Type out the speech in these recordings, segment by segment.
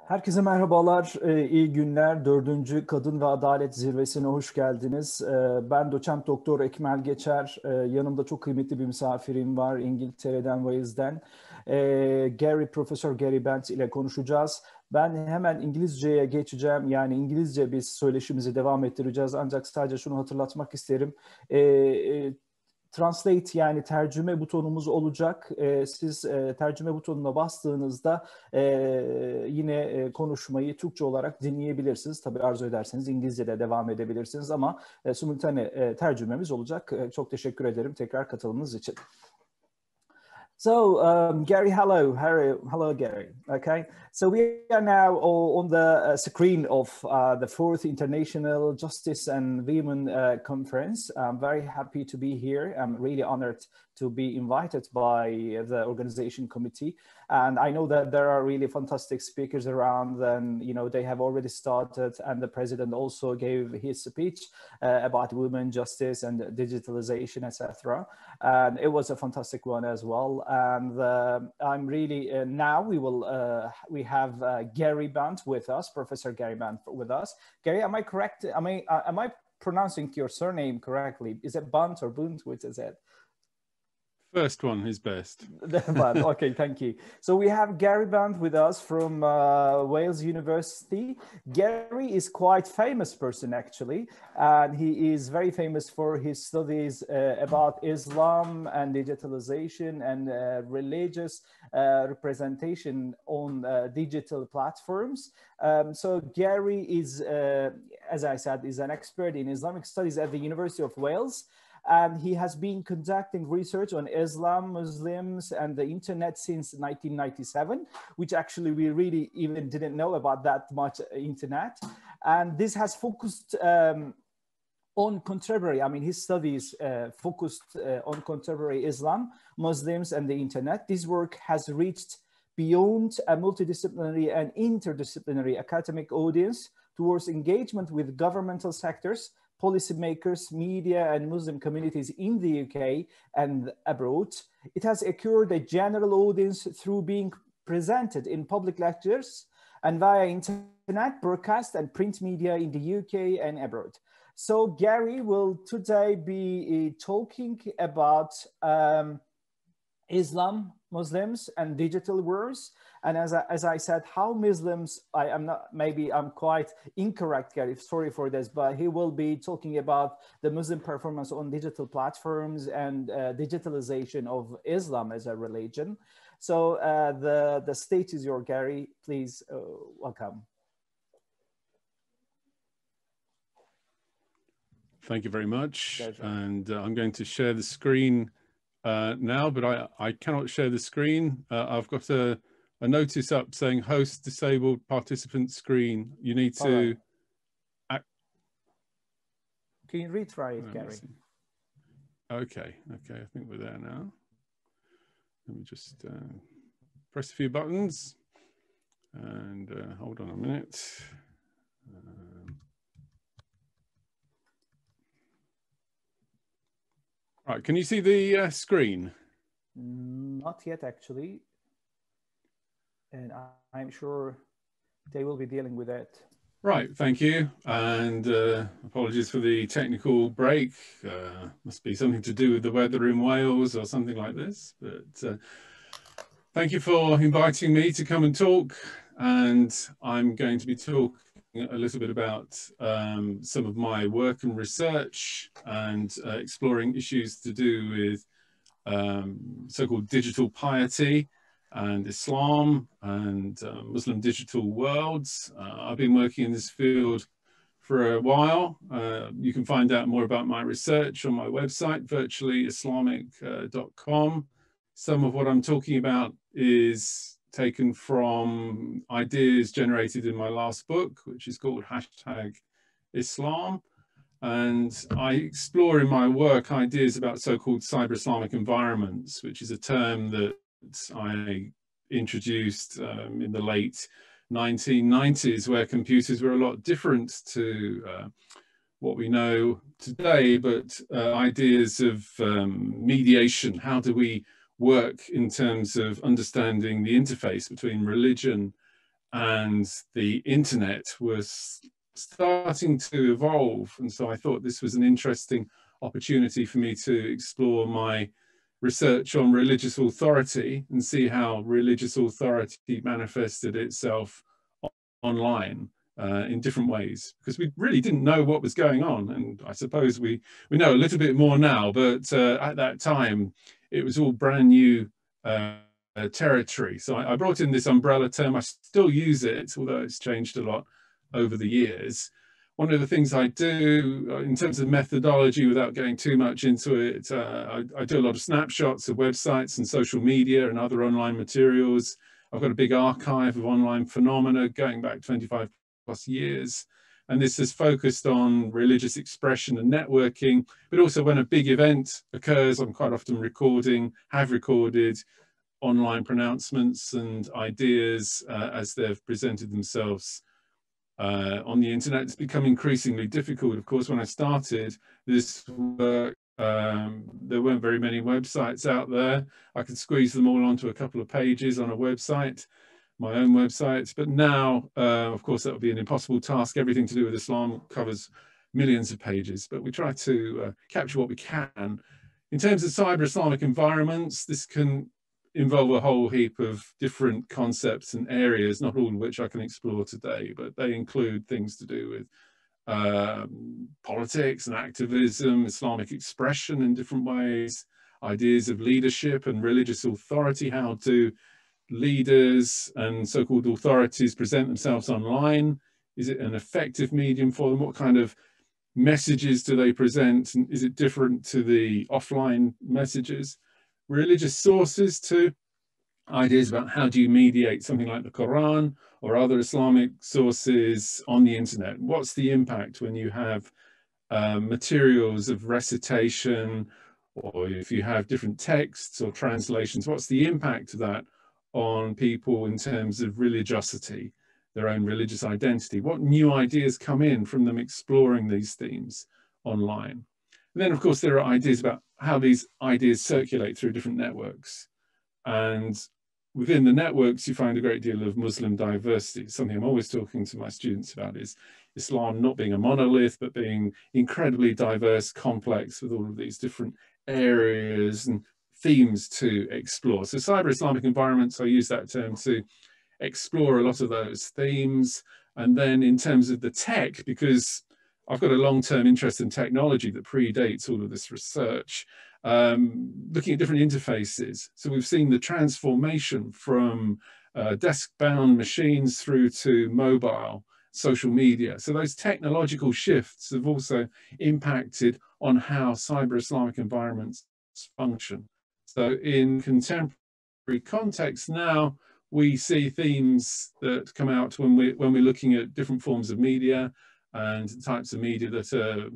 Herkese merhabalar, iyi günler. 4. Kadın ve Adalet Zirvesi'ne hoş geldiniz. Ben doçent doktor Ekmel Geçer. Yanımda çok kıymetli bir misafirim var İngiltere'den, Wales'den. Profesör Gary Bent ile konuşacağız. Ben hemen İngilizceye geçeceğim. Yani İngilizce biz söyleşimizi devam ettireceğiz. Ancak sadece şunu hatırlatmak isterim. Translate yani tercüme butonumuz olacak. Siz tercüme butonuna bastığınızda yine konuşmayı Türkçe olarak dinleyebilirsiniz. Tabii arzu ederseniz İngilizce'de devam edebilirsiniz ama simultane tercümemiz olacak. Çok teşekkür ederim tekrar katılımınız için. So, Gary, hello, Gary. Okay, so we are now on the screen of the 4th International Justice and Women Conference. I'm very happy to be here. I'm really honored to be invited by the organization committee. And I know that there are really fantastic speakers around, and they have already started, and the president also gave his speech about women, justice and digitalization, etc. And it was a fantastic one as well. And I'm really, now we have Gary Bent with us, Professor Gary Bent with us. Gary, am I correct? Am I pronouncing your surname correctly? Is it Bunt or Bunt? Which is it? First one is best. Okay, thank you. So we have Gary Bent with us from Wales University. Gary is quite famous person actually, and he is very famous for his studies about Islam and digitalization and religious representation on digital platforms. So Gary is, as I said, is an expert in Islamic studies at the University of Wales. And he has been conducting research on Islam, Muslims, and the internet since 1997, which actually we really even didn't know about that much internet. And this has focused on contemporary, his studies focused on contemporary Islam, Muslims, and the internet. This work has reached beyond a multidisciplinary and interdisciplinary academic audience towards engagement with governmental sectors, policymakers, media, and Muslim communities in the UK and abroad. It has acquired a general audience through being presented in public lectures and via internet, broadcast, and print media in the UK and abroad. So Gary will today be talking about Islam, Muslims, and digital wars. And as I said, how Muslims, I'm quite incorrect, Gary, sorry for this, but he will be talking about the Muslim performance on digital platforms and digitalization of Islam as a religion. So the stage is yours, Gary. Please welcome. Thank you very much. Pleasure. And I'm going to share the screen now, but I cannot share the screen. I've got a notice up saying host disabled participant screen. You need to... Can you retry it, Gary? Okay, I think we're there now. Let me just press a few buttons and hold on a minute. Right, can you see the screen? Not yet, actually. And I'm sure they will be dealing with it. Right, thank you. And apologies for the technical break. Must be something to do with the weather in Wales or something like this. But thank you for inviting me to come and talk. And I'm going to be talking a little bit about some of my work and research and exploring issues to do with so-called digital piety and Islam and Muslim digital worlds. I've been working in this field for a while. You can find out more about my research on my website, virtuallyislamic.com. Some of what I'm talking about is taken from ideas generated in my last book, which is called #Islam. And I explore in my work ideas about so-called cyber Islamic environments, which is a term that I introduced in the late 1990s, where computers were a lot different to what we know today, but ideas of mediation. How do we work in terms of understanding the interface between religion and the internet was starting to evolve. And so I thought this was an interesting opportunity for me to explore my research on religious authority and see how religious authority manifested itself online in different ways, because we really didn't know what was going on. And I suppose we know a little bit more now, but at that time, it was all brand new territory. So I brought in this umbrella term. I still use it, although it's changed a lot over the years. One of the things I do in terms of methodology, without going too much into it, I do a lot of snapshots of websites and social media and other online materials. I've got a big archive of online phenomena going back 25 plus years. And this is focused on religious expression and networking, but also when a big event occurs, I'm quite often have recorded online pronouncements and ideas as they've presented themselves on the internet. It's become increasingly difficult. Of course, when I started this work, there weren't very many websites out there. I could squeeze them all onto a couple of pages on a website, my own website. But now, of course, that would be an impossible task. Everything to do with Islam covers millions of pages, but we try to capture what we can. In terms of cyber Islamic environments, this can involve a whole heap of different concepts and areas, not all of which I can explore today, but they include things to do with politics and activism, Islamic expression in different ways, ideas of leadership and religious authority. How do leaders and so-called authorities present themselves online? Is it an effective medium for them? What kind of messages do they present? And is it different to the offline messages? Religious sources too, ideas about how do you mediate something like the Quran or other Islamic sources on the internet. What's the impact when you have materials of recitation, or if you have different texts or translations, what's the impact of that on people in terms of religiosity, their own religious identity? What new ideas come in from them exploring these themes online? And then, of course, there are ideas about how these ideas circulate through different networks. And within the networks, you find a great deal of Muslim diversity. Something I'm always talking to my students about is Islam not being a monolith, but being incredibly diverse, complex, with all of these different areas and themes to explore. So cyber Islamic environments, I use that term to explore a lot of those themes. And then in terms of the tech, because I've got a long-term interest in technology that predates all of this research, looking at different interfaces. So we've seen the transformation from desk-bound machines through to mobile, social media. So those technological shifts have also impacted on how cyber Islamic environments function. So in contemporary context now, we see themes that come out when we're looking at different forms of media and types of media that are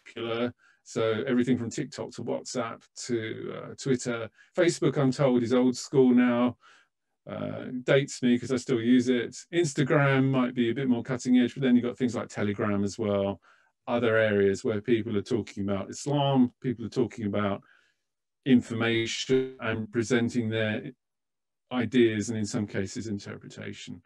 popular. So everything from TikTok to WhatsApp to Twitter. Facebook, I'm told, is old school now. Dates me because I still use it. Instagram might be a bit more cutting edge, but then you've got things like Telegram as well. Other areas where people are talking about Islam, people are talking about information and presenting their ideas, and in some cases interpretation.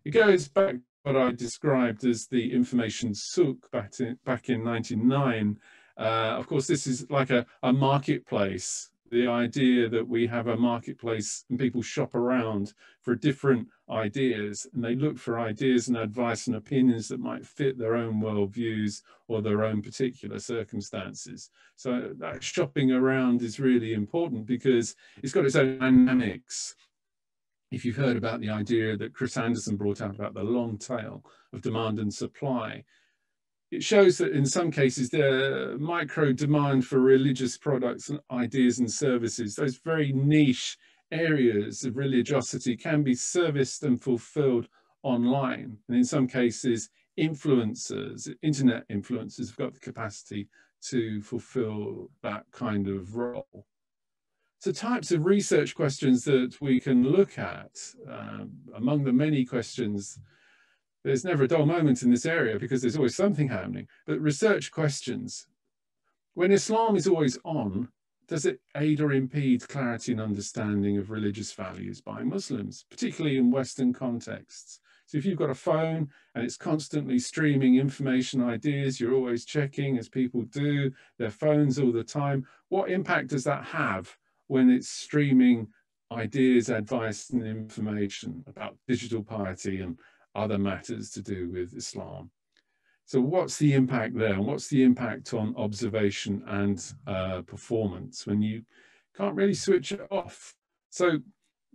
It goes back to what I described as the information souk back in 1999. Of course, this is like a marketplace. The idea that we have a marketplace and people shop around for different ideas, and they look for ideas and advice and opinions that might fit their own worldviews or their own particular circumstances. So that shopping around is really important because it's got its own dynamics. If you've heard about the idea that Chris Anderson brought out about the long tail of demand and supply, it shows that in some cases the micro demand for religious products and ideas and services, those very niche areas of religiosity, can be serviced and fulfilled online. And in some cases, influencers, internet influencers, have got the capacity to fulfill that kind of role. So types of research questions that we can look at, among the many questions, there's never a dull moment in this area because there's always something happening, but research questions. When Islam is always on, does it aid or impede clarity and understanding of religious values by Muslims, particularly in Western contexts? So if you've got a phone and it's constantly streaming information, ideas, you're always checking, as people do, their phones all the time, what impact does that have when it's streaming ideas, advice, and information about digital piety and other matters to do with Islam? So what's the impact there? And what's the impact on observation and performance when you can't really switch it off? So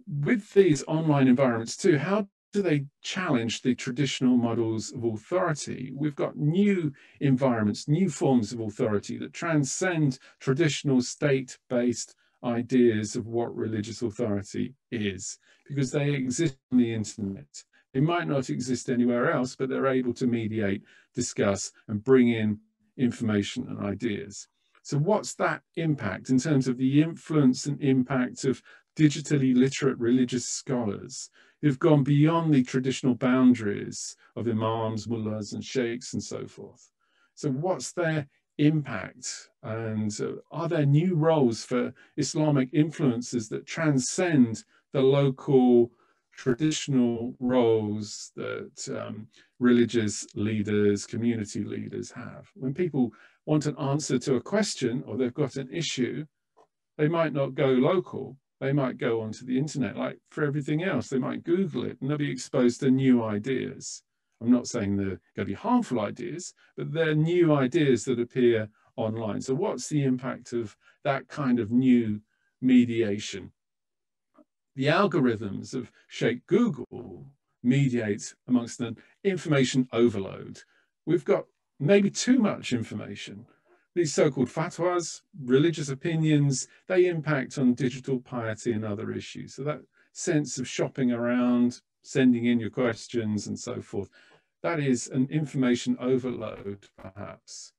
with these online environments too, how do they challenge the traditional models of authority? We've got new environments, new forms of authority that transcend traditional state-based ideas of what religious authority is, because they exist on the internet. They might not exist anywhere else, but they're able to mediate, discuss, and bring in information and ideas. So what's that impact in terms of the influence and impact of digitally literate religious scholars who've gone beyond the traditional boundaries of imams, mullahs, and sheikhs, and so forth? So what's their impact? And are there new roles for Islamic influences that transcend the local traditional roles that religious leaders, community leaders have? When people want an answer to a question or they've got an issue, they might not go local. They might go onto the internet. Like for everything else, they might Google it and they'll be exposed to new ideas. I'm not saying they're going to be harmful ideas, but they're new ideas that appear online. So what's the impact of that kind of new mediation? The algorithms of Sheikh Google mediate amongst an information overload. We've got maybe too much information. These so-called fatwas, religious opinions, they impact on digital piety and other issues. So that sense of shopping around, sending in your questions and so forth, that is an information overload, perhaps.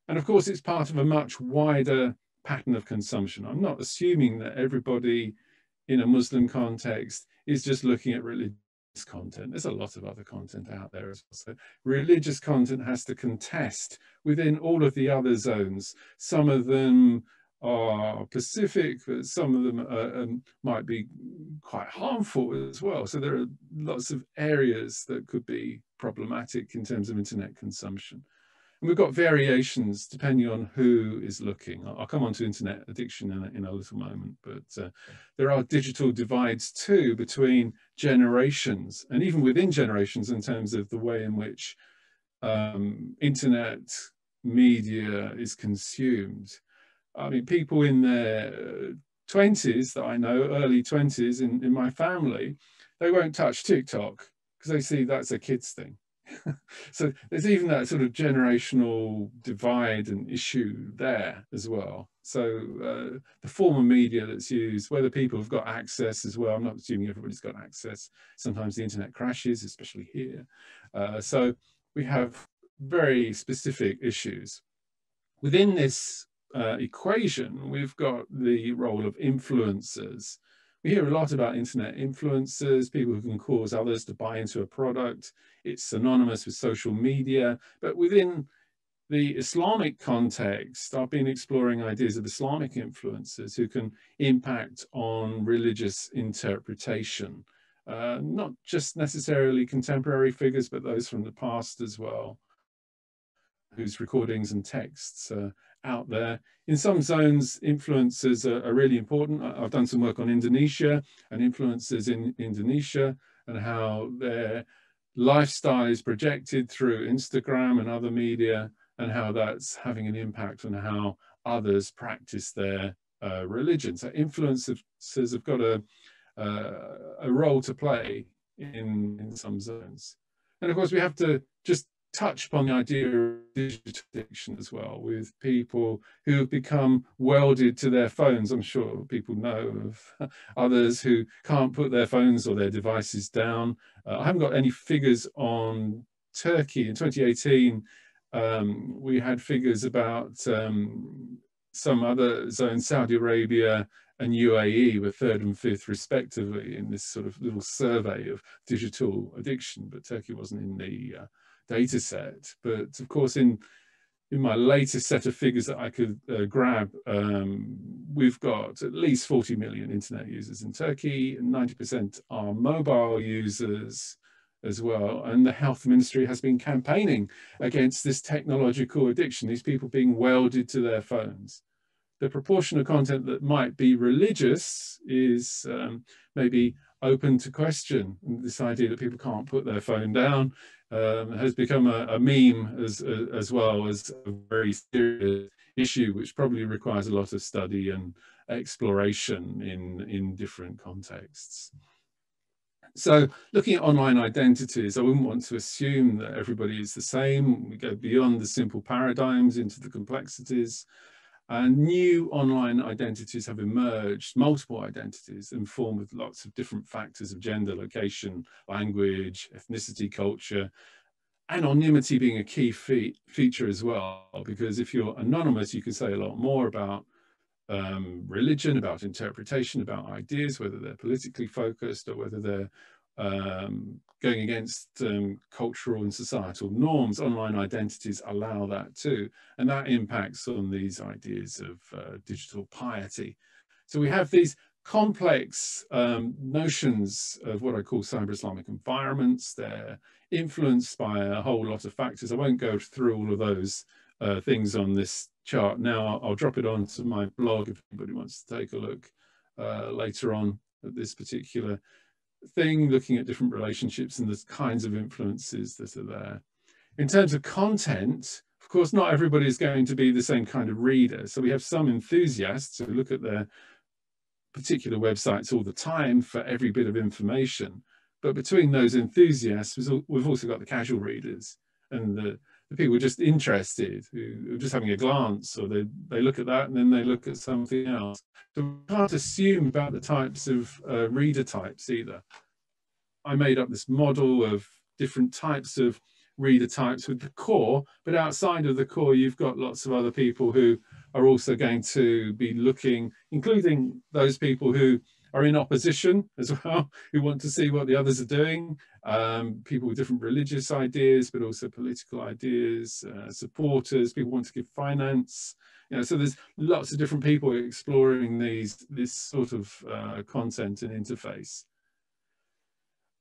And of course, it's part of a much wider pattern of consumption. I'm not assuming that everybody in a Muslim context is just looking at religious content. There's a lot of other content out there as well. So religious content has to contest within all of the other zones. Some of them are pacific, but some of them might be quite harmful as well. So there are lots of areas that could be problematic in terms of internet consumption. And we've got variations depending on who is looking. I'll come on to internet addiction in a little moment, but there are digital divides too between generations and even within generations in terms of the way in which internet media is consumed. I mean, people in their 20s that I know, early 20s in my family, they won't touch TikTok because they see that's a kid's thing. So there's even that sort of generational divide and issue there as well. So the form of media that's used, whether people have got access as well, I'm not assuming everybody's got access. Sometimes the internet crashes, especially here. So we have very specific issues. Within this equation, we've got the role of influencers. We hear a lot about internet influencers, people who can cause others to buy into a product. It's synonymous with social media, but within the Islamic context, I've been exploring ideas of Islamic influencers who can impact on religious interpretation, not just necessarily contemporary figures, but those from the past as well, whose recordings and texts are out there. In some zones, influencers are really important. I've done some work on Indonesia and influencers in Indonesia and how their lifestyle is projected through Instagram and other media and how that's having an impact on how others practice their religion. So influencers have got a role to play in some zones. And of course, we have to just touch upon the idea of digital addiction as well, with people who have become welded to their phones. I'm sure people know of others who can't put their phones or their devices down. I haven't got any figures on Turkey. In 2018, we had figures about some other zones, Saudi Arabia and UAE were 3rd and 5th respectively in this sort of little survey of digital addiction, but Turkey wasn't in the data set. But of course, in my latest set of figures that I could grab, we've got at least 40 million internet users in Turkey, and 90% are mobile users. as well. And the health ministry has been campaigning against this technological addiction, these people being welded to their phones. The proportion of content that might be religious is maybe open to question. And this idea that people can't put their phone down has become a meme as well as a very serious issue, which probably requires a lot of study and exploration in different contexts. So looking at online identities, I wouldn't want to assume that everybody is the same. We go beyond the simple paradigms into the complexities. And new online identities have emerged, multiple identities, and formed with lots of different factors of gender, location, language, ethnicity, culture, anonymity being a key feature as well. Because if you're anonymous, you can say a lot more about religion, about interpretation, about ideas, whether they're politically focused or whether they're going against cultural and societal norms. Online identities allow that too, and that impacts on these ideas of digital piety. So we have these complex notions of what I call cyber Islamic environments. They're influenced by a whole lot of factors. I won't go through all of those things on this chart now. I'll drop it onto my blog if anybody wants to take a look later on at this particular thing, looking at different relationships and the kinds of influences that are there. In terms of content, of course, not everybody is going to be the same kind of reader. So we have some enthusiasts who look at their particular websites all the time for every bit of information. But between those enthusiasts, we've also got the casual readers and the people just interested, who are just having a glance, or they look at that and then they look at something else. So we can't assume about the types of reader types either. I made up this model of different types of reader types with the core, but outside of the core, you've got lots of other people who are also going to be looking, including those people who are in opposition as well, who want to see what the others are doing, people with different religious ideas, but also political ideas, supporters, people want to give finance. You know, so there's lots of different people exploring this sort of content and interface.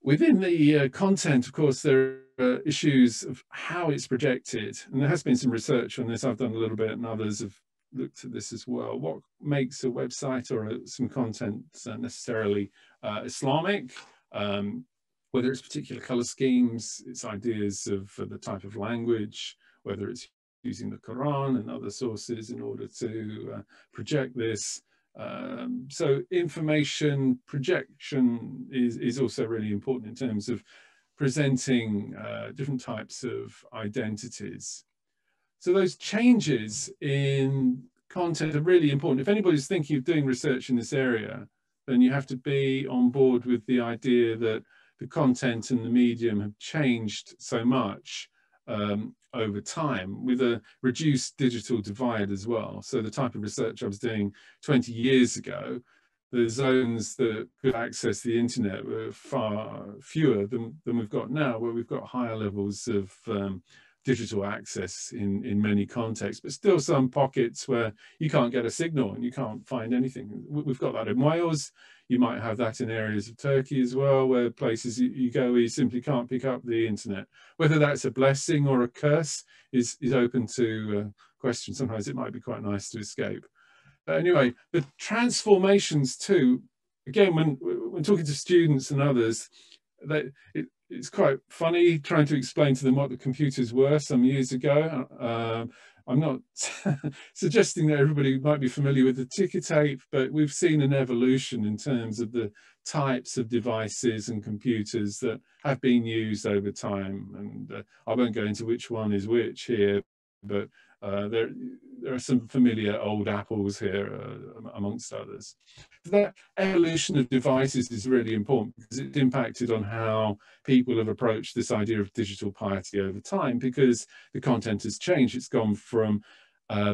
Within the content, of course, there are issues of how it's projected, and there has been some research on this. I've done a little bit, and others have looked at this as well. What makes a website or some content necessarily Islamic, whether it's particular color schemes, it's ideas of the type of language, whether it's using the Quran and other sources in order to project this. So information projection is also really important in terms of presenting different types of identities. So those changes in content are really important. If anybody's thinking of doing research in this area, then you have to be on board with the idea that the content and the medium have changed so much over time, with a reduced digital divide as well. So the type of research I was doing 20 years ago, the zones that could access the internet were far fewer than we've got now, where we've got higher levels of digital access in many contexts, but still some pockets where you can't get a signal and you can't find anything. We've got that in Wales. You might have that in areas of Turkey as well, where places you go where you simply can't pick up the internet. Whether that's a blessing or a curse is open to question. Sometimes it might be quite nice to escape. But anyway, the transformations too, again, when talking to students and others, it's quite funny trying to explain to them what the computers were some years ago. I'm not suggesting that everybody might be familiar with the ticker tape, but we've seen an evolution in terms of the types of devices and computers that have been used over time. And I won't go into which one is which here, but there are some familiar old apples here amongst others. That evolution of devices is really important because it's impacted on how people have approached this idea of digital piety over time, because the content has changed. It's gone from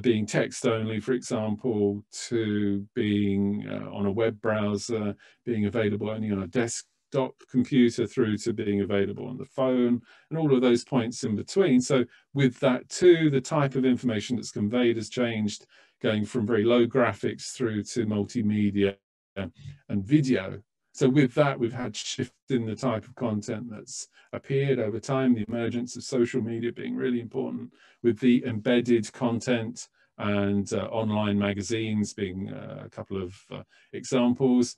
being text only, for example, to being on a web browser, being available only on a desktop computer, through to being available on the phone, and all of those points in between. So with that too, the type of information that's conveyed has changed, going from very low graphics through to multimedia and video. So with that, we've had shift in the type of content that's appeared over time, the emergence of social media being really important, with the embedded content and online magazines being a couple of examples.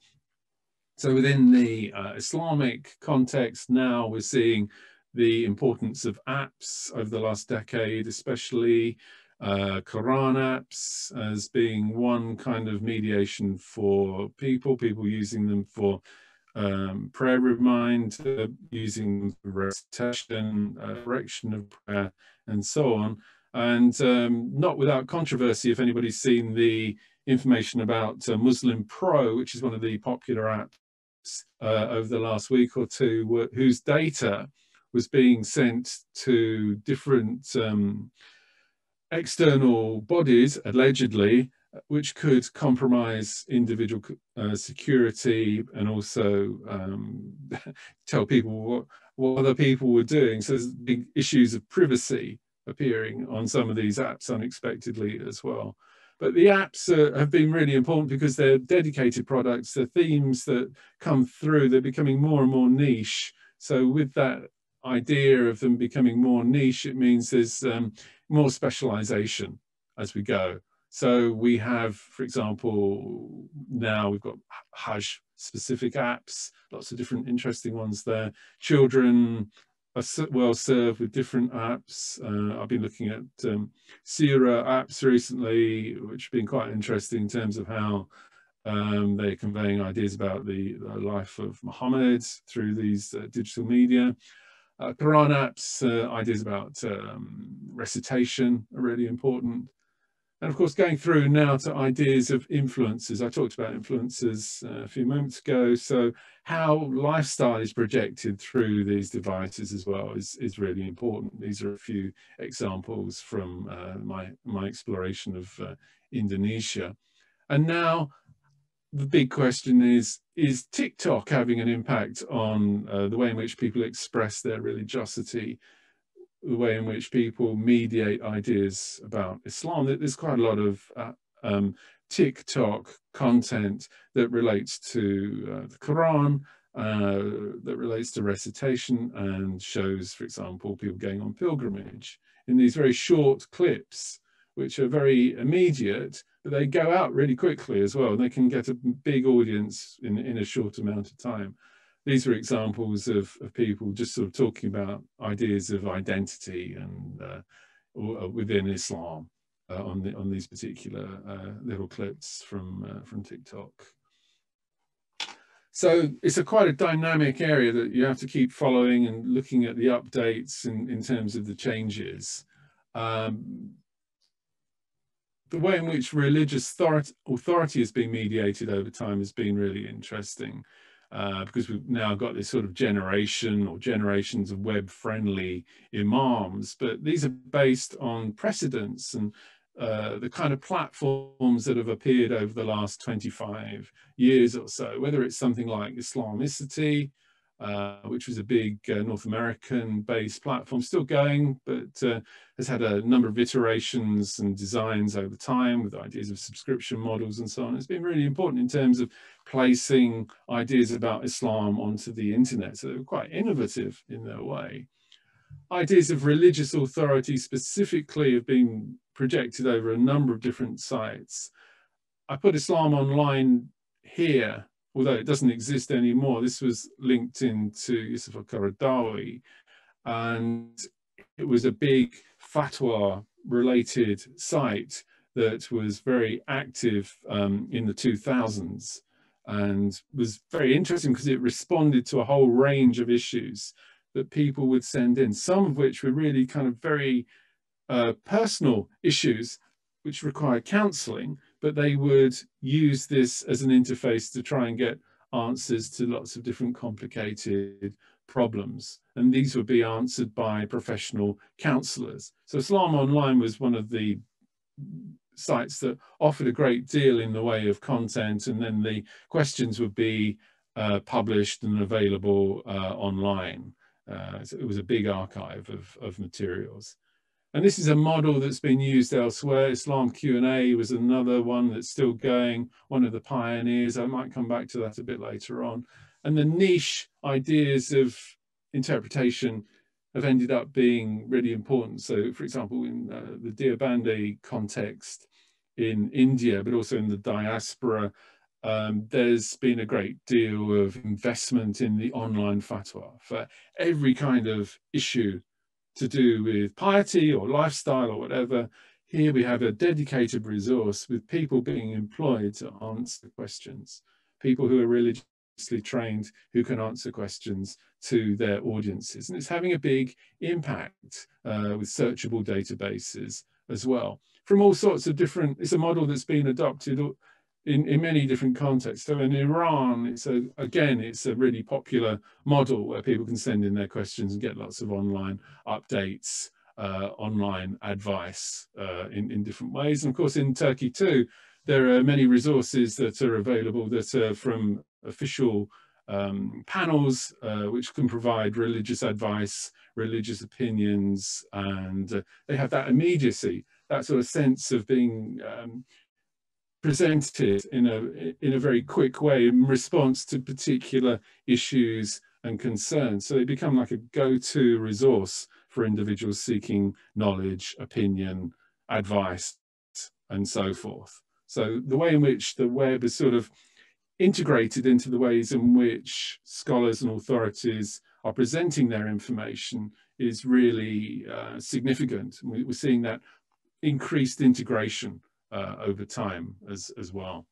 So within the Islamic context now, we're seeing the importance of apps over the last decade, especially Quran apps as being one kind of mediation for people using them for prayer reminder, using them for recitation, direction of prayer, and so on. And not without controversy, if anybody's seen the information about Muslim Pro, which is one of the popular apps over the last week or two, whose data was being sent to different external bodies, allegedly, which could compromise individual security and also tell people what other people were doing. So there's big issues of privacy appearing on some of these apps unexpectedly as well. But the apps have been really important because they're dedicated products, they're themes that come through, they're becoming more and more niche. So with that idea of them becoming more niche, it means there's more specialization as we go. So we have, for example, now we've got Hajj specific apps, lots of different interesting ones there. Children are well served with different apps. I've been looking at Seerah apps recently, which have been quite interesting in terms of how they're conveying ideas about the life of Muhammad through these digital media. Quran apps, ideas about recitation are really important. And of course, going through now to ideas of influencers. I talked about influencers a few moments ago. So how lifestyle is projected through these devices as well is really important. These are a few examples from my exploration of Indonesia. And now the big question is TikTok having an impact on the way in which people express their religiosity, the way in which people mediate ideas about Islam? There's quite a lot of TikTok content that relates to the Quran, that relates to recitation, and shows, for example, people going on pilgrimage in these very short clips, which are very immediate, but they go out really quickly as well. And they can get a big audience in a short amount of time. These are examples of people just sort of talking about ideas of identity and within Islam on these particular little clips from TikTok. So it's quite a dynamic area that you have to keep following and looking at the updates in terms of the changes. The way in which religious authority has been mediated over time has been really interesting. Because we've now got this sort of generation or generations of web-friendly imams, but these are based on precedents and the kind of platforms that have appeared over the last 25 years or so, whether it's something like Islamicity, which was a big North American-based platform, still going, but has had a number of iterations and designs over time with ideas of subscription models and so on. It's been really important in terms of placing ideas about Islam onto the internet. So they were quite innovative in their way. Ideas of religious authority specifically have been projected over a number of different sites. I put Islam Online here, although it doesn't exist anymore. This was linked into Yusuf al-Qaradawi, and it was a big fatwa related site that was very active in the 2000s and was very interesting because it responded to a whole range of issues that people would send in, some of which were really kind of very personal issues which required counselling, but they would use this as an interface to try and get answers to lots of different complicated problems. And these would be answered by professional counsellors. So Islam Online was one of the sites that offered a great deal in the way of content, and then the questions would be published and available online. So it was a big archive of materials. And this is a model that's been used elsewhere. Islam Q&A was another one that's still going, one of the pioneers. I might come back to that a bit later on. And the niche ideas of interpretation have ended up being really important. So, for example, in the Deobandi context in India, but also in the diaspora, there's been a great deal of investment in the online fatwa for every kind of issue to do with piety or lifestyle or whatever. Here we have a dedicated resource with people being employed to answer questions, people who are religiously trained, who can answer questions to their audiences. And it's having a big impact with searchable databases as well. From all sorts of different, it's a model that's been adopted in many different contexts. So in Iran, it's a really popular model where people can send in their questions and get lots of online updates, online advice in different ways. And of course, in Turkey too, there are many resources that are available that are from official panels, which can provide religious advice, religious opinions, and they have that immediacy, that sort of sense of being presented in a very quick way in response to particular issues and concerns. So they become like a go-to resource for individuals seeking knowledge, opinion, advice, and so forth. So the way in which the web is sort of integrated into the ways in which scholars and authorities are presenting their information is really significant. We're seeing that increased integration over time as well.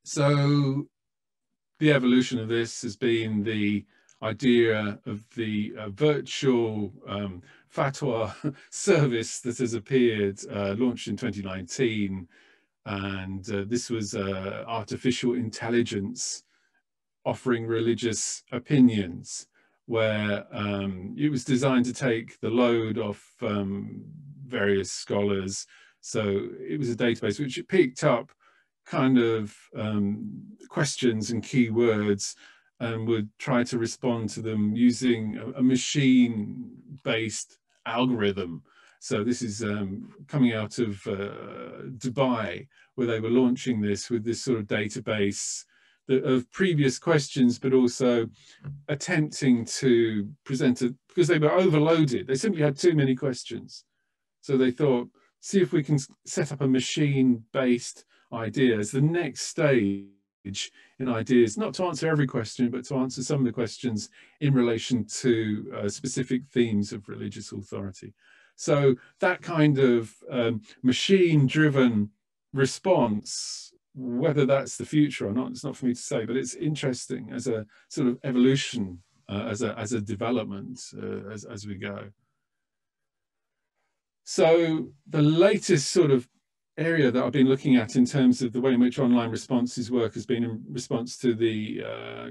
So the evolution of this has been the idea of the virtual fatwa service that has appeared, launched in 2019. And this was artificial intelligence offering religious opinions, where it was designed to take the load off various scholars. So it was a database which picked up kind of questions and keywords and would try to respond to them using a machine-based algorithm. So this is coming out of Dubai, where they were launching this with this sort of database of previous questions, but also attempting to present it, because they were overloaded. They simply had too many questions. So they thought, see if we can set up a machine-based idea as the next stage in ideas, not to answer every question, but to answer some of the questions in relation to specific themes of religious authority. So that kind of machine-driven response, whether that's the future or not, it's not for me to say, but it's interesting as a sort of evolution, as a development as we go. So the latest sort of area that I've been looking at in terms of the way in which online responses work has been in response to the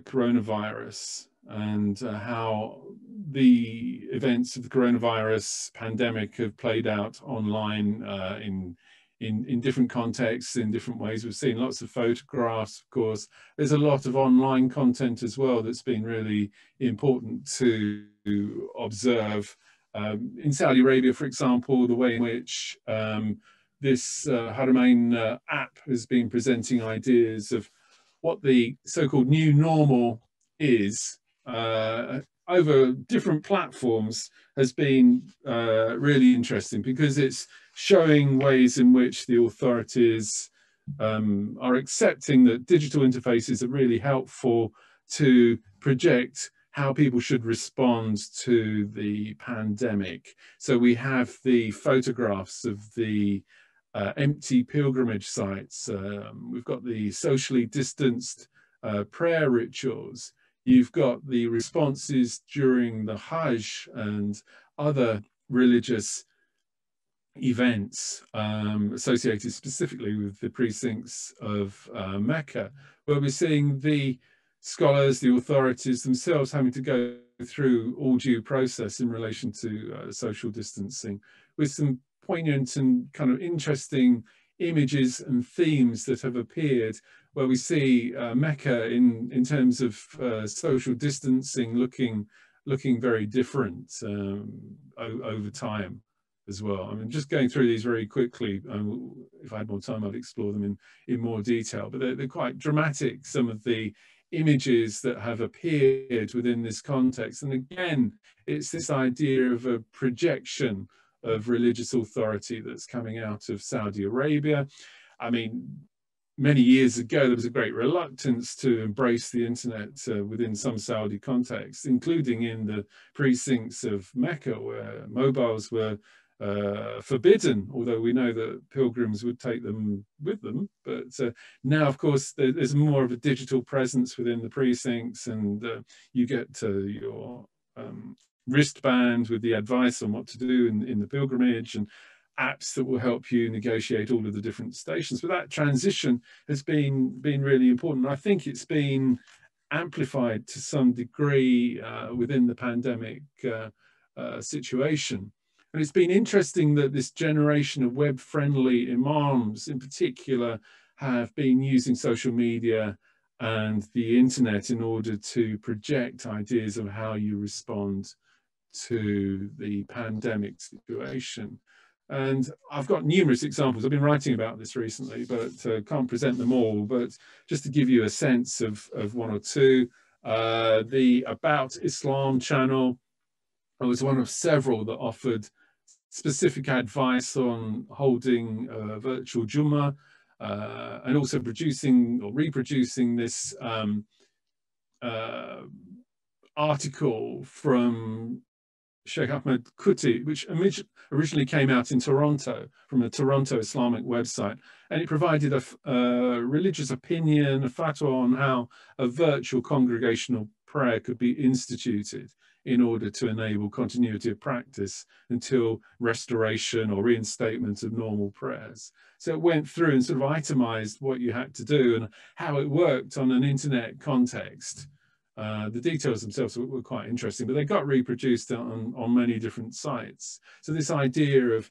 coronavirus, and how the events of the coronavirus pandemic have played out online in different contexts, in different ways. We've seen lots of photographs, of course. There's a lot of online content as well that's been really important to observe. In Saudi Arabia, for example, the way in which this Haramain app has been presenting ideas of what the so-called new normal is over different platforms has been really interesting, because it's showing ways in which the authorities are accepting that digital interfaces are really helpful to project how people should respond to the pandemic. So we have the photographs of the empty pilgrimage sites. We've got the socially distanced prayer rituals. You've got the responses during the Hajj and other religious events associated specifically with the precincts of Mecca, where we're seeing the scholars, the authorities themselves having to go through all due process in relation to social distancing, with some poignant and kind of interesting images and themes that have appeared, where we see Mecca in terms of social distancing looking very different over time as well. I mean, just going through these very quickly. If I had more time, I'd explore them in more detail, but they're quite dramatic, some of the images that have appeared within this context. And again, it's this idea of a projection of religious authority that's coming out of Saudi Arabia. I mean, many years ago, there was a great reluctance to embrace the internet within some Saudi contexts, including in the precincts of Mecca, where mobiles were forbidden, although we know that pilgrims would take them with them. But now, of course, there's more of a digital presence within the precincts, and you get your wristband with the advice on what to do in the pilgrimage, and apps that will help you negotiate all of the different stations. But that transition has been really important. I think it's been amplified to some degree within the pandemic situation. And it's been interesting that this generation of web-friendly imams in particular have been using social media and the internet in order to project ideas of how you respond to the pandemic situation. And I've got numerous examples. I've been writing about this recently, but can't present them all. But just to give you a sense of one or two, the About Islam channel was one of several that offered specific advice on holding a virtual Jummah, and also producing or reproducing this article from Sheikh Ahmed Kuti, which originally came out in Toronto from a Toronto Islamic website, and it provided a religious opinion, a fatwa on how a virtual congregational prayer could be instituted in order to enable continuity of practice until restoration or reinstatement of normal prayers. So it went through and sort of itemized what you had to do and how it worked on an internet context. The details themselves were quite interesting, but they got reproduced on many different sites. So this idea of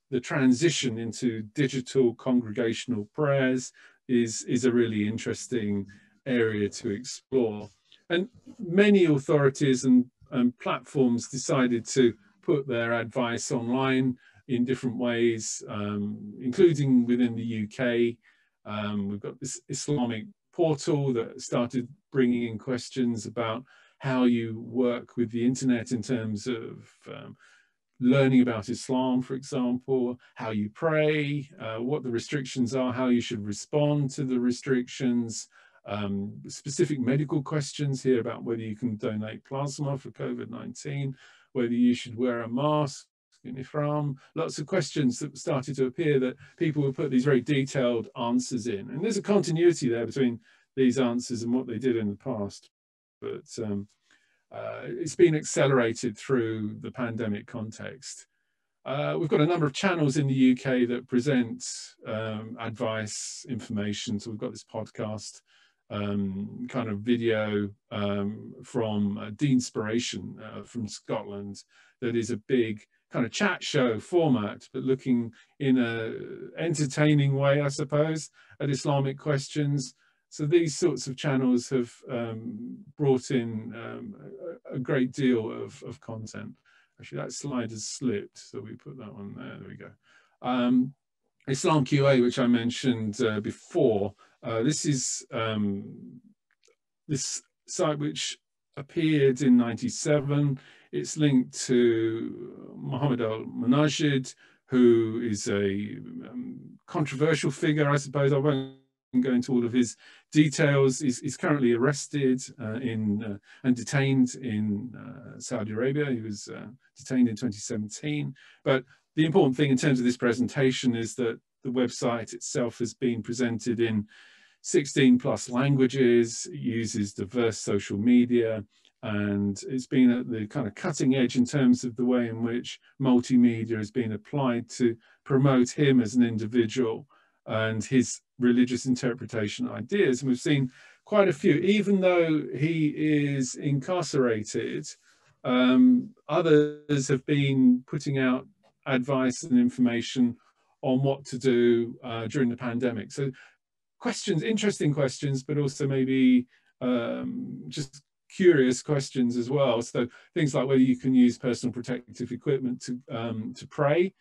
the transition into digital congregational prayers is a really interesting area to explore. And many authorities and platforms decided to put their advice online in different ways, including within the UK. We've got this Islamic portal that started bringing in questions about how you work with the internet in terms of learning about Islam, for example, how you pray, what the restrictions are, how you should respond to the restrictions, specific medical questions here about whether you can donate plasma for COVID-19, whether you should wear a mask in Ihram, lots of questions that started to appear that people would put these very detailed answers in. And there's a continuity there between these answers and what they did in the past. But it's been accelerated through the pandemic context. We've got a number of channels in the UK that present advice, information. So we've got this podcast, kind of video from Deinspiration from Scotland that is a big kind of chat show format, but looking in a entertaining way, I suppose, at Islamic questions. So these sorts of channels have brought in a great deal of content. Actually, that slide has slipped, so we put that one there. There we go. Islam QA, which I mentioned before, this is this site which appeared in '97. It's linked to Muhammad al-Munajid, who is a controversial figure, I suppose. I won't go into all of his details. He's currently arrested and detained in Saudi Arabia. He was detained in 2017. But the important thing in terms of this presentation is that the website itself has been presented in 16+ languages, it uses diverse social media, and it's been at the kind of cutting edge in terms of the way in which multimedia has been applied to promote him as an individual and his religious interpretation ideas. And we've seen quite a few, even though he is incarcerated, others have been putting out advice and information on what to do during the pandemic. So questions, interesting questions, but also maybe just curious questions as well. So things like whether you can use personal protective equipment to pray.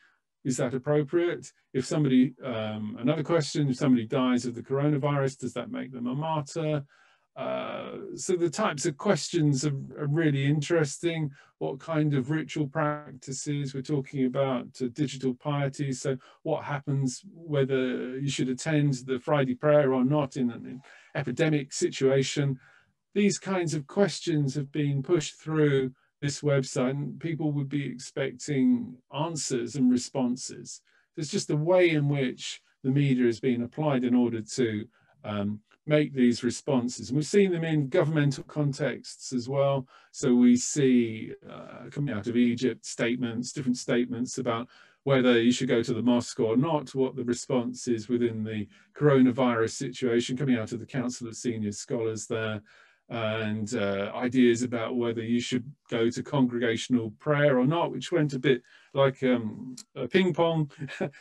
Is that appropriate? If somebody, another question, if somebody dies of the coronavirus, does that make them a martyr? So the types of questions are really interesting. What kind of ritual practices? We're talking about digital piety. So what happens whether you should attend the Friday prayer or not in an epidemic situation? These kinds of questions have been pushed through this website, and people would be expecting answers and responses. There's just a way in which the media is being applied in order to make these responses. And we've seen them in governmental contexts as well. So we see coming out of Egypt statements, different statements about whether you should go to the mosque or not, what the response is within the coronavirus situation, coming out of the Council of Senior Scholars there, and ideas about whether you should go to congregational prayer or not, which went a bit like a ping pong,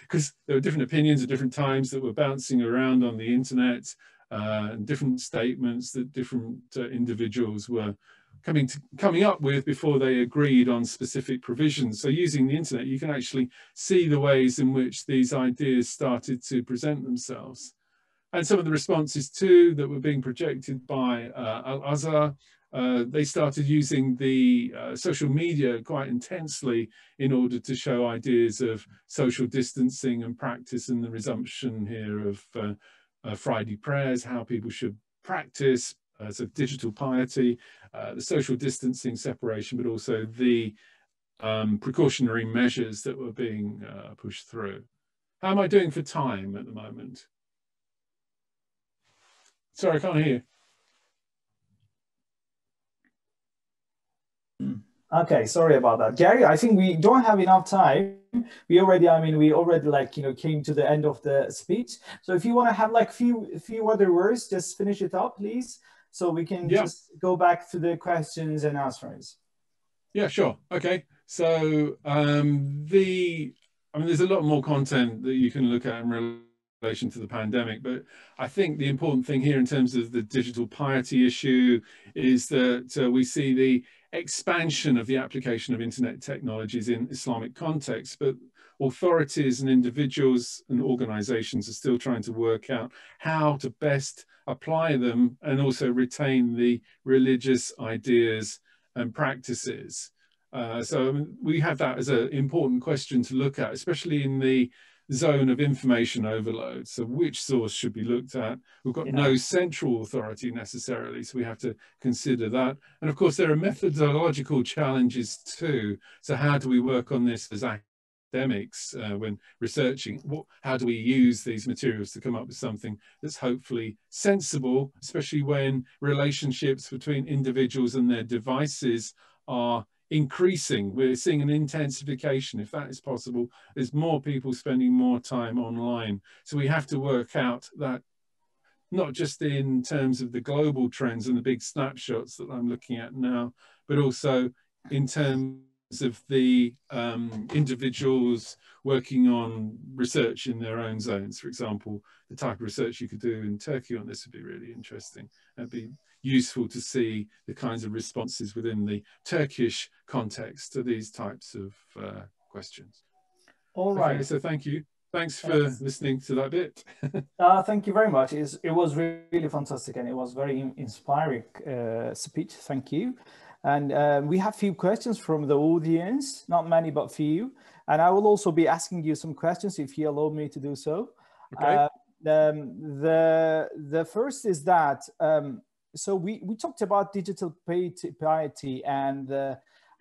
because there were different opinions at different times that were bouncing around on the internet, and different statements that different individuals were coming up with before they agreed on specific provisions. So using the internet, you can actually see the ways in which these ideas started to present themselves. And some of the responses too that were being projected by Al-Azhar, they started using the social media quite intensely in order to show ideas of social distancing and practice, and the resumption here of Friday prayers, how people should practice, so digital piety, the social distancing separation, but also the precautionary measures that were being pushed through. How am I doing for time at the moment? Sorry, I can't hear you. Okay, sorry about that. Gary, I think we don't have enough time. We already like, came to the end of the speech. So if you want to have like few other words, just finish it up, please. So we can just go back to the questions and answers. Yeah, sure. Okay. So there's a lot more content that you can look at in relation to the pandemic, but I think the important thing here in terms of the digital piety issue is that we see the expansion of the application of internet technologies in Islamic contexts, but authorities and individuals and organizations are still trying to work out how to best apply them and also retain the religious ideas and practices. So we have that as an important question to look at, especially in the zone of information overload. So which source should be looked at? We've got no central authority necessarily, so we have to consider that. And of course, there are methodological challenges too. So how do we work on this as academics when researching? How do we use these materials to come up with something that's hopefully sensible, especially when relationships between individuals and their devices are increasing? We're seeing an intensification. If that is possible, there's more people spending more time online. So we have to work out that not just in terms of the global trends and the big snapshots that I'm looking at now, but also in terms of the individuals working on research in their own zones. For example, the type of research you could do in Turkey on this would be really interesting. It'd be useful to see the kinds of responses within the Turkish context to these types of questions. All right. Okay, so thank you. Thanks for listening to that bit. Thank you very much. It was really fantastic, and it was very inspiring speech. Thank you. And we have few questions from the audience, not many, but few. And I will also be asking you some questions if you allow me to do so. Okay. The first is that, so we talked about digital piety, and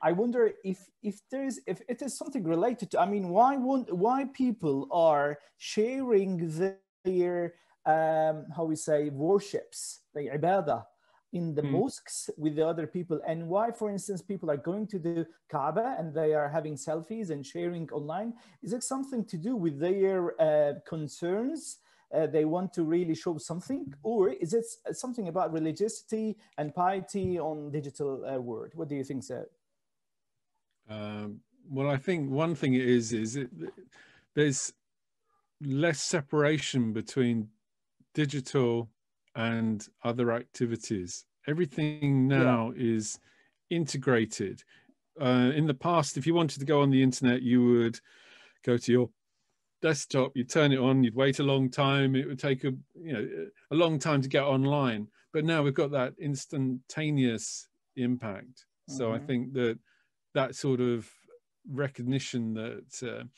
I wonder if it is something related to, why people are sharing their how we say worships, the ibadah, in the mosques with the other people, and why, for instance, people are going to the Kaaba and they are having selfies and sharing online. Is it something to do with their concerns? They want to really show something, or is it something about religiosity and piety on digital world? What do you think, sir? Well, I think one thing it is there's less separation between digital and other activities. Everything now is integrated. In the past, if you wanted to go on the internet, you would go to your desktop, you'd turn it on, you'd wait a long time. It would take a long time to get online. but now we've got that instantaneous impact. So I think that that sort of recognition that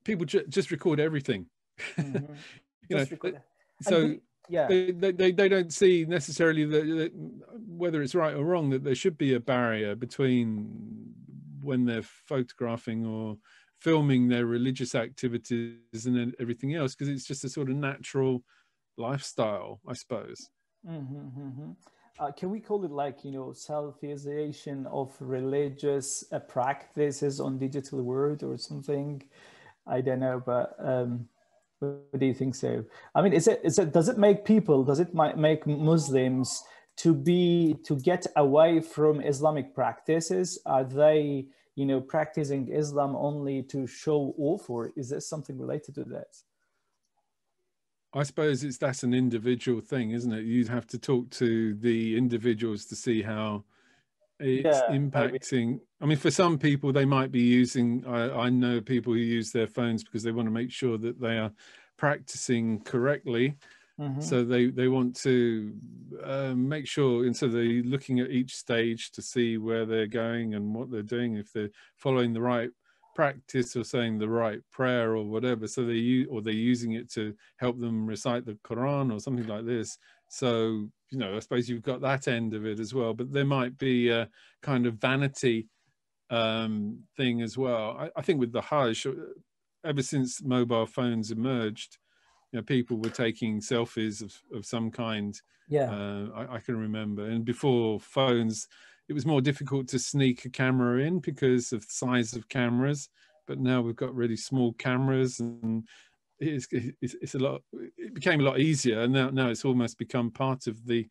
people just record everything. You know, so they don't see necessarily that whether it's right or wrong, that there should be a barrier between when they're photographing or filming their religious activities and then everything else, because it's just a sort of natural lifestyle, I suppose. Can we call it like, you know, selfization of religious practices on digital world or something? I don't know, but what do you think so? I mean, does it make people, make Muslims to get away from Islamic practices? Are they, you know, practicing Islam only to show off, or is there something related to that? I suppose that's an individual thing, isn't it? You'd have to talk to the individuals to see how it's impacting. Maybe. I mean, for some people, they might be using, I know people who use their phones because they want to make sure that they are practicing correctly. So they want to make sure, and so they're looking at each stage to see where they're going and what they're doing, if they're following the right practice or saying the right prayer or whatever. So they're using it to help them recite the Quran or something like this. So, you know, I suppose you've got that end of it as well, but there might be a kind of vanity thing as well. I think with the Hajj, ever since mobile phones emerged, you know, people were taking selfies of some kind. I can remember. And before phones, it was more difficult to sneak a camera in because of the size of cameras. But now we've got really small cameras, and it's a lot. It became a lot easier, and now it's almost become part of the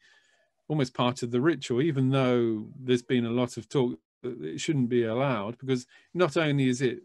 ritual. Even though there's been a lot of talk that it shouldn't be allowed, because not only is it,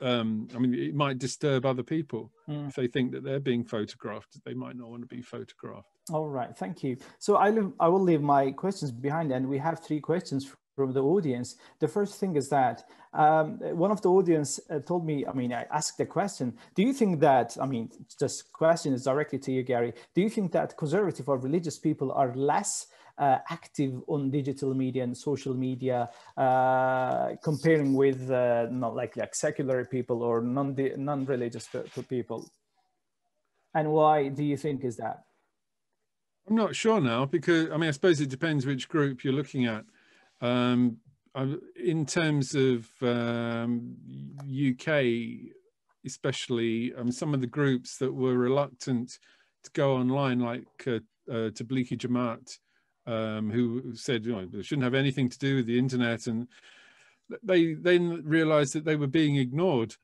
I mean, it might disturb other people if they think that they're being photographed. They might not want to be photographed. All right, thank you. So I will leave my questions behind, and we have 3 questions from the audience. The first thing is that one of the audience told me, I mean, I asked the question, do you think that, I mean, this question is directly to you, Gary, do you think that conservative or religious people are less active on digital media and social media comparing with not like secular people or non-religious people? And why do you think is that? I'm not sure now, because I mean, I suppose it depends which group you're looking at. In terms of UK, especially, some of the groups that were reluctant to go online, like Tablighi Jamaat, who said, you know, they shouldn't have anything to do with the internet, and they then realized that they were being ignored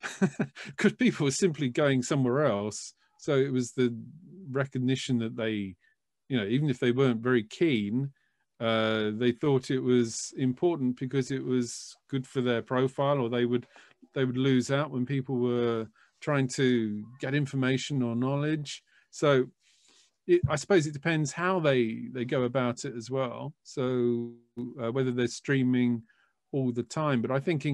because people were simply going somewhere else. So it was the recognition that they, you know, even if they weren't very keen, they thought it was important because it was good for their profile, or they would lose out when people were trying to get information or knowledge. So I suppose it depends how they go about it as well. So whether they're streaming all the time, but I think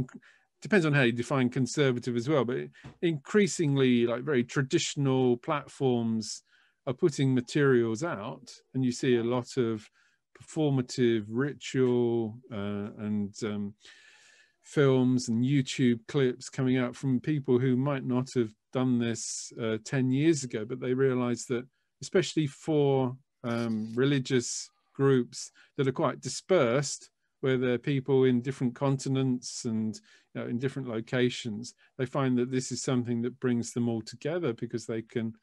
depends on how you define conservative as well. But increasingly, like very traditional platforms are putting materials out, and you see a lot of performative ritual and films and YouTube clips coming out from people who might not have done this 10 years ago, but they realize that, especially for religious groups that are quite dispersed, where there are people in different continents and, you know, in different locations, they find that this is something that brings them all together because they can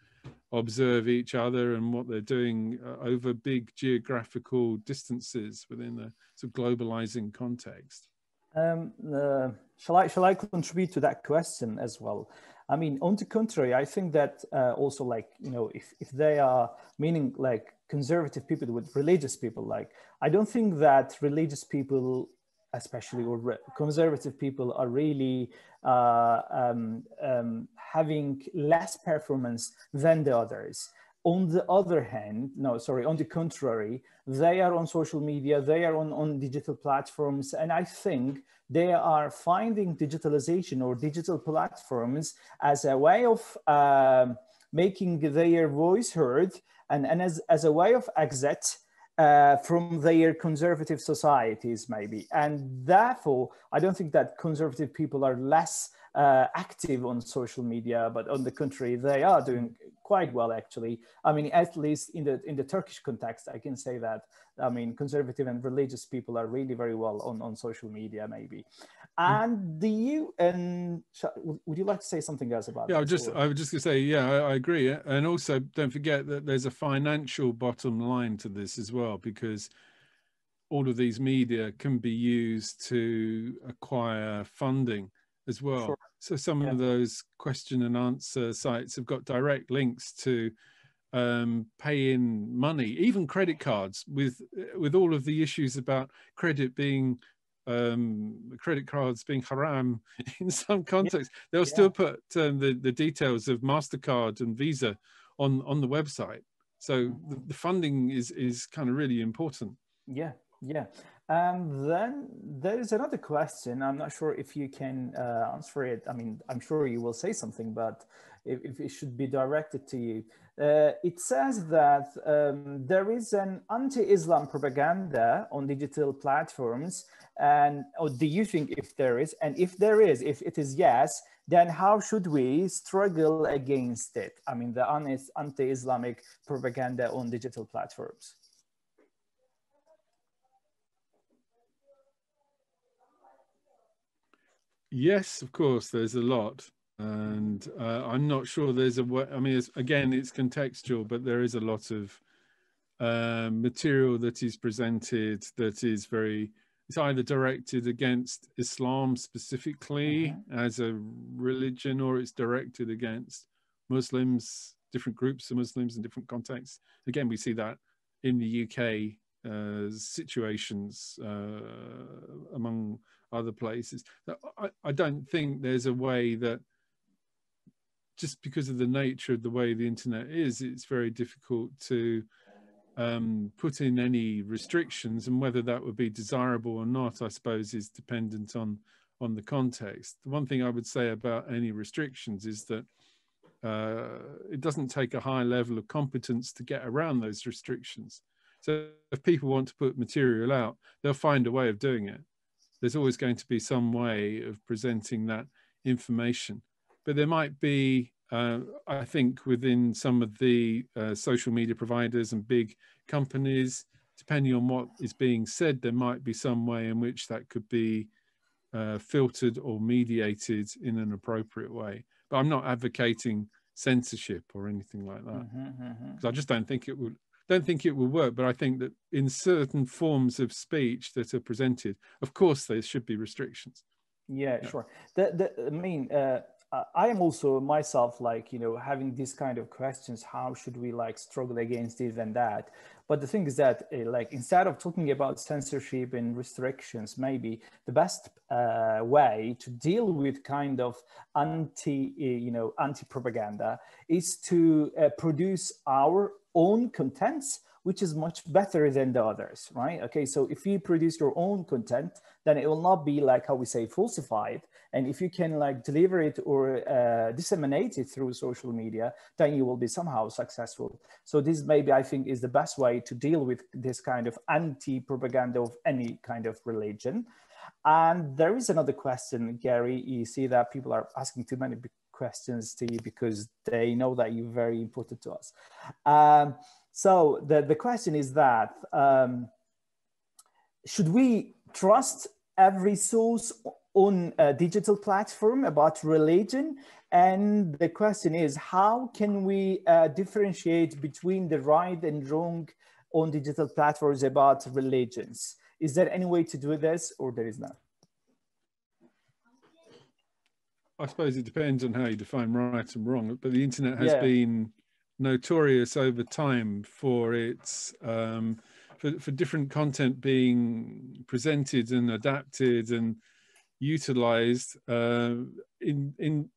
observe each other and what they're doing over big geographical distances within a sort of globalizing context. Shall I contribute to that question as well? I mean, on the contrary, I think that also, like, you know, if they are meaning like conservative people with religious people, like, I don't think that religious people, especially, or conservative people, are really having less performance than the others. On the other hand, on the contrary, they are on social media, they are on digital platforms, and I think they are finding digitalization or digital platforms as a way of making their voice heard, and as a way of exit from their conservative societies, maybe. And therefore, I don't think that conservative people are less active on social media, but on the contrary, they are doing quite well, actually. I mean, at least in the Turkish context, I can say that. I mean, conservative and religious people are really very well on social media, maybe. And would you like to say something else about Yeah, this? I was just going to say, yeah, I agree. And also, don't forget that there's a financial bottom line to this as well, because all of these media can be used to acquire funding as well. Sure. So some of those question and answer sites have got direct links to pay in money, even credit cards, with all of the issues about credit cards being haram in some contexts. They'll still put the details of MasterCard and Visa on the website. So the funding is kind of really important. Yeah. And then there is another question. I'm not sure if you can answer it. I mean, I'm sure you will say something, but if it should be directed to you. It says that there is an anti-Islam propaganda on digital platforms. And do you think if there is? And if there is, if it is yes, then how should we struggle against it? I mean, the anti-Islamic propaganda on digital platforms. Yes, of course, there's a lot. And I'm not sure there's a way. I mean, again, it's contextual, but there is a lot of material that is presented that is it's either directed against Islam specifically as a religion, or it's directed against Muslims, different groups of Muslims in different contexts. Again, we see that in the UK situations among other places. I don't think there's a way that, just because of the nature of the way the internet is, it's very difficult to put in any restrictions, and whether that would be desirable or not, I suppose, is dependent on the context. The one thing I would say about any restrictions is that it doesn't take a high level of competence to get around those restrictions. So if people want to put material out, they'll find a way of doing it. There's always going to be some way of presenting that information. But there might be, I think, within some of the social media providers and big companies, depending on what is being said, there might be some way in which that could be filtered or mediated in an appropriate way. But I'm not advocating censorship or anything like that, because I just don't think it will work. But I think that in certain forms of speech that are presented, of course, there should be restrictions. Yeah. Sure. I mean, I am also myself, like, having these kind of questions. How should we struggle against this and that? But the thing is that instead of talking about censorship and restrictions, maybe the best way to deal with kind of anti-propaganda is to produce our own contents, which is much better than the others, right? Okay, so if you produce your own content, then it will not be how we say falsified. And if you can deliver it or disseminate it through social media, then you will be somehow successful. So this maybe, I think, is the best way to deal with this kind of anti-propaganda of any kind of religion. And there is another question, Gary. You see that people are asking too many questions to you because they know that you're very important to us. So the question is that, should we trust every source on a digital platform about religion? And the question is, how can we differentiate between the right and wrong on digital platforms about religions? Is there any way to do this, or there is not? I suppose it depends on how you define right and wrong, but the internet has been notorious over time for its for different content being presented and adapted and utilized I mean,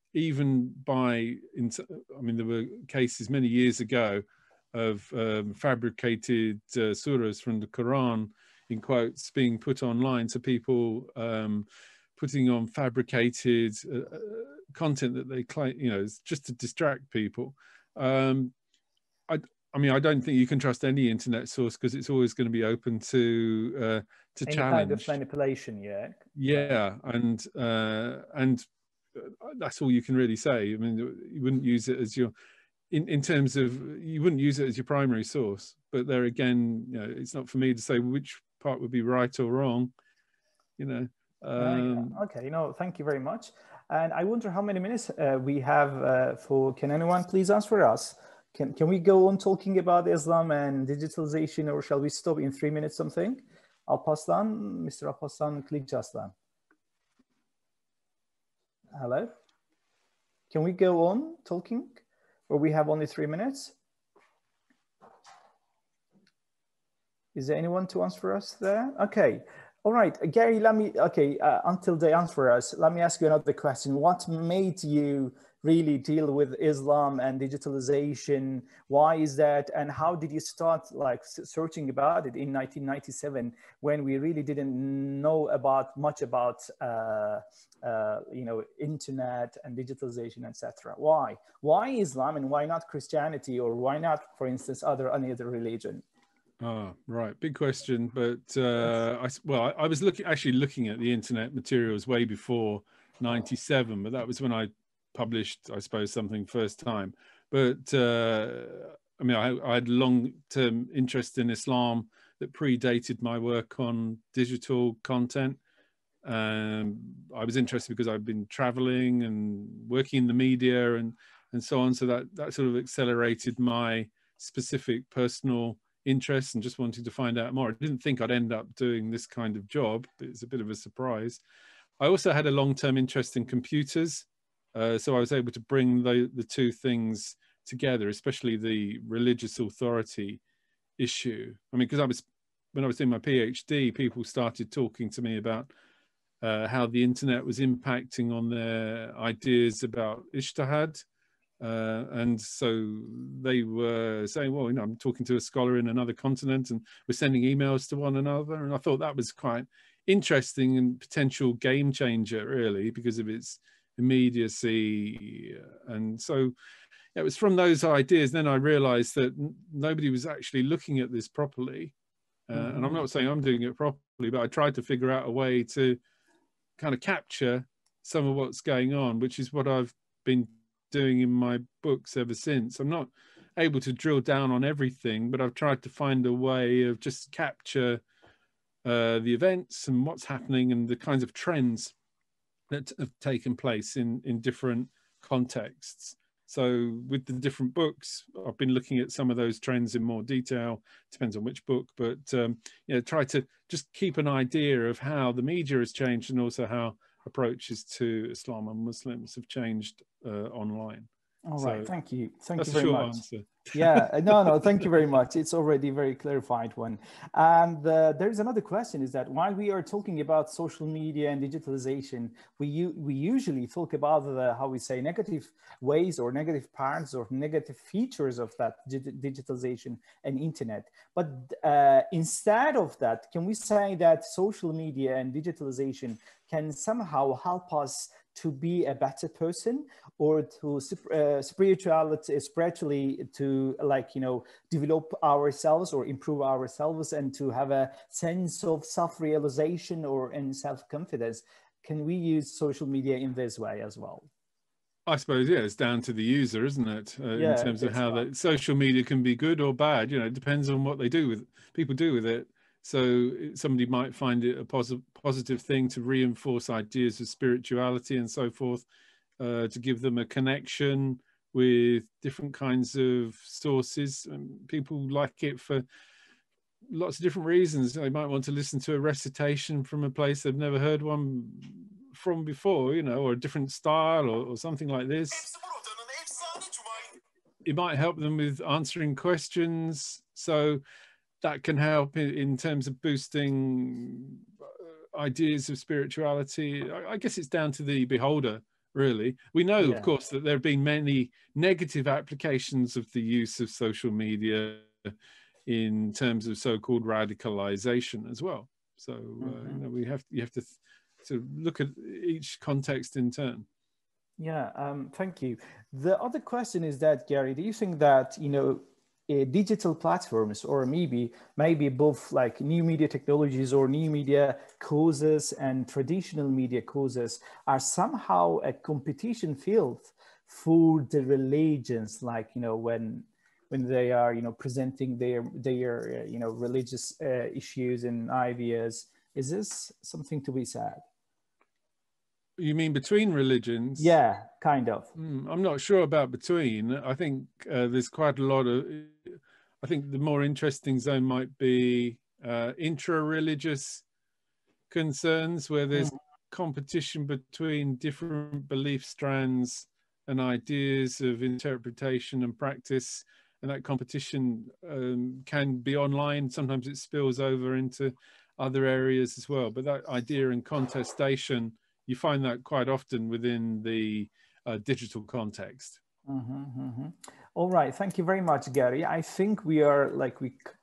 there were cases many years ago of fabricated surahs from the Quran, in quotes, being put online, so people putting on fabricated content that they claim, just to distract people. I mean, I don't think you can trust any internet source because it's always going to be open to any challenge. kind of manipulation. Yeah, and that's all you can really say. I mean, you wouldn't use it as your, in terms of, you wouldn't use it as your primary source. But there again, you know, it's not for me to say which part would be right or wrong. You know. Okay. No, thank you very much. And I wonder how many minutes we have for. Can anyone please answer us? Can we go on talking about Islam and digitalization, or shall we stop in 3 minutes something? Alparslan, Mr. Alparslan Kılıçarslan. Hello? Can we go on talking, or we have only 3 minutes? Is there anyone to answer us there? Okay. All right, Gary, let me, until they answer us, let me ask you another question. What made you really deal with Islam and digitalization? Why is that? And how did you start like searching about it in 1997 when we really didn't know much about, you know, internet and digitalization, etc.? Why? Why Islam and why not Christianity, or why not, for instance, any other religion? Oh, right. Big question. But I was actually looking at the internet materials way before 97, but that was when I published, I suppose, something first time. But I mean, I had long-term interest in Islam that predated my work on digital content. I was interested because I've been traveling and working in the media and so on. So that sort of accelerated my specific personal interest and just wanting to find out more. I didn't think I'd end up doing this kind of job, but it's a bit of a surprise. I also had a long-term interest in computers, so I was able to bring the two things together, especially the religious authority issue. I mean, because when I was doing my PhD, people started talking to me about how the internet was impacting on their ideas about ijtihad. And so they were saying, well, you know, I'm talking to a scholar in another continent and we're sending emails to one another. And I thought that was quite interesting and potential game changer, really, because of its immediacy. And so it was from those ideas, then I realized that nobody was actually looking at this properly. And I'm not saying I'm doing it properly, but I tried to figure out a way to kind of capture some of what's going on, which is what I've been doing in my books ever since. I'm not able to drill down on everything, but I've tried to find a way of just capture the events and what's happening and the kinds of trends that have taken place in different contexts. So with the different books, I've been looking at some of those trends in more detail, depends on which book, but you know, try to just keep an idea of how the media has changed and also how approaches to Islam and Muslims have changed online. All right, thank you. Thank you very much. Answer. Yeah, no, thank you very much. It's already a very clarified one. And there's another question, is that while we are talking about social media and digitalization, we usually talk about how we say negative ways or negative parts or negative features of that digitalization and internet. But instead of that, can we say that social media and digitalization can somehow help us to be a better person, or to spiritually to, like, you know, develop ourselves or improve ourselves and to have a sense of self-realization or in self-confidence? Can we use social media in this way as well? I suppose, yeah, it's down to the user, isn't it? In terms of how that social media can be good or bad. You know, it depends on what they do with people do with it. So somebody might find it a positive thing to reinforce ideas of spirituality and so forth, to give them a connection with different kinds of sources. And people like it for lots of different reasons. They might want to listen to a recitation from a place they've never heard one from before, you know, or a different style or something like this. It might help them with answering questions. So that can help in terms of boosting ideas of spirituality. I guess it's down to the beholder, really. We know, of course, that there have been many negative applications of the use of social media in terms of so-called radicalization as well. So you know, you have to sort of look at each context in turn. Yeah, thank you. The other question is that, Gary, do you think that, you know, digital platforms, or maybe both, like new media technologies or new media causes and traditional media causes, are somehow a competition field for the religions, like, you know, when they are, you know, presenting their you know, religious issues and ideas. Is this something to be said? You mean between religions? Yeah, kind of. I'm not sure about between. I think there's quite a lot of, I think the more interesting zone might be intra-religious concerns, where there's competition between different belief strands and ideas of interpretation and practice. And that competition can be online. Sometimes it spills over into other areas as well. But that idea and contestation, you find that quite often within the digital context. All right, thank you very much, Gary. I think we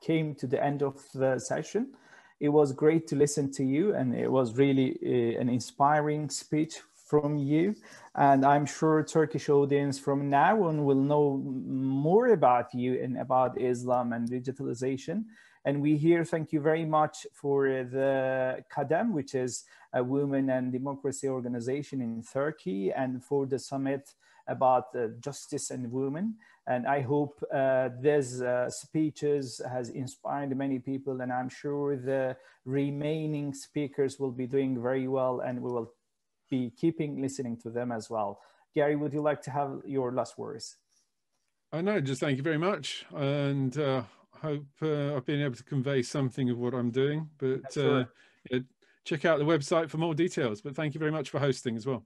came to the end of the session. It was great to listen to you, and it was really an inspiring speech from you. And I'm sure Turkish audience from now on will know more about you and about Islam and digitalization. And we here thank you very much for the KADEM, which is a women and democracy organization in Turkey, and for the summit about justice and women. And I hope these speeches has inspired many people, and I'm sure the remaining speakers will be doing very well, and we will be keeping listening to them as well. Gary, would you like to have your last words? I know, just thank you very much. And hope I've been able to convey something of what I'm doing, but yeah, check out the website for more details. But thank you very much for hosting as well.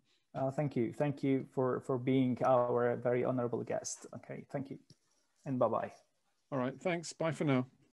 Thank you. Thank you for being our very honorable guest. Okay, thank you. And bye-bye. All right, thanks. Bye for now.